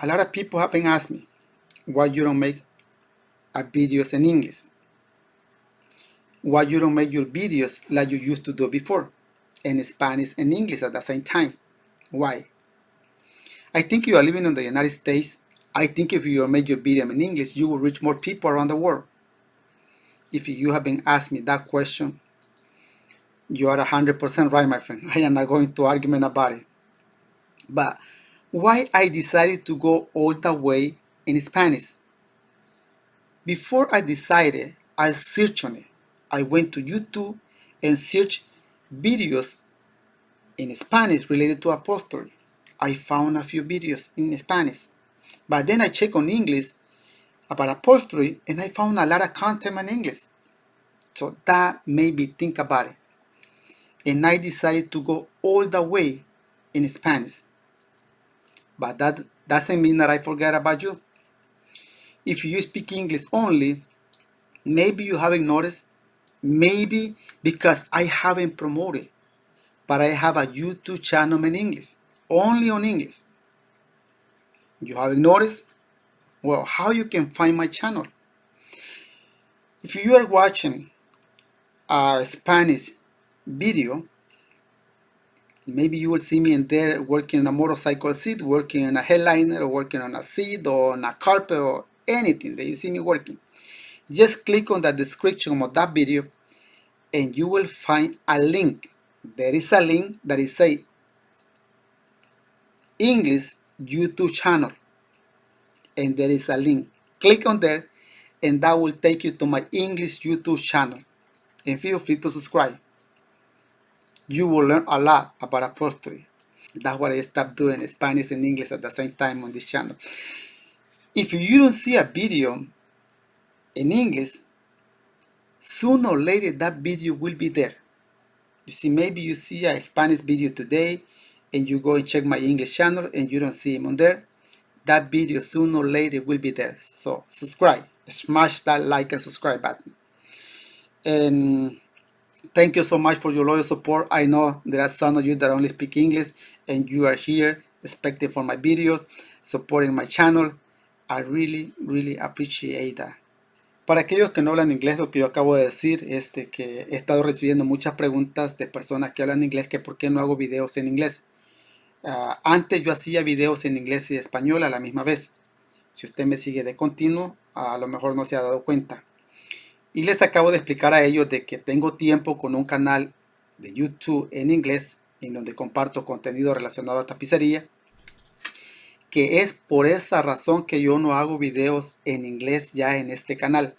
A lot of people have been asking me why you don't make videos in English. Why you don't make your videos like you used to do before, in Spanish and English at the same time. Why? I think you are living in the United States. I think if you make your video in English, you will reach more people around the world. If you have been asked me that question, you are 100% right, my friend. I am not going to argument about it. But why I decided to go all the way in Spanish? Before I decided, I searched on it. I went to YouTube and searched videos in Spanish related to upholstery. I found a few videos in Spanish. But then I checked on English about upholstery and I found a lot of content in English. So that made me think about it. And I decided to go all the way in Spanish. But that doesn't mean that I forget about you. If you speak English only, maybe you haven't noticed, maybe because I haven't promoted, but I have a YouTube channel in English, only on English. You haven't noticed? Well, how you can find my channel? If you are watching a Spanish video, maybe you will see me in there working on a motorcycle seat, working on a headliner, or working on a seat, or on a carpet, or anything that you see me working. Just click on the description of that video and you will find a link. There is a link that is say English YouTube channel, and there is a link. Click on there and that will take you to my English YouTube channel, and feel free to subscribe. You will learn a lot about upholstery. That's what I stopped doing, Spanish and English at the same time on this channel. If you don't see a video in English, sooner or later that video will be there. You see, maybe you see a Spanish video today and you go and check my English channel and you don't see him on there. That video sooner or later will be there. So subscribe, smash that like and subscribe button. And thank you so much for your loyal support. I know there are some of you that only speak English and you are here expecting for my videos, supporting my channel. I really appreciate that. Para aquellos que no hablan inglés, lo que yo acabo de decir es de que he estado recibiendo muchas preguntas de personas que hablan inglés que por qué no hago videos en inglés. Antes yo hacía videos en inglés y español a la misma vez. Si usted me sigue de continuo, a lo mejor no se ha dado cuenta. Y les acabo de explicar a ellos de que tengo tiempo con un canal de YouTube en inglés, en donde comparto contenido relacionado a tapicería, que es por esa razón que yo no hago videos en inglés ya en este canal.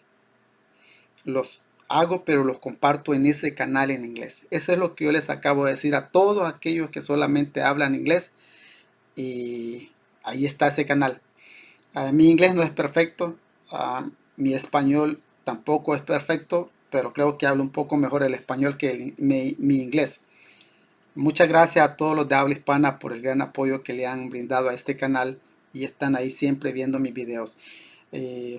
Los hago, pero los comparto en ese canal en inglés. Eso es lo que yo les acabo de decir a todos aquellos que solamente hablan inglés. Y ahí está ese canal. Mi inglés no es perfecto. Mi español tampoco es perfecto, pero creo que hablo un poco mejor el español que mi inglés. Muchas gracias a todos los de habla hispana por el gran apoyo que le han brindado a este canal y están ahí siempre viendo mis videos.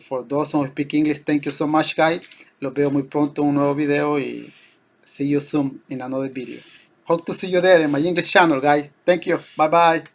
For those who speak English, thank you so much, guys. Los veo muy pronto en un nuevo video y see you soon in another video. Hope to see you there in my English channel, guys. Thank you. Bye bye.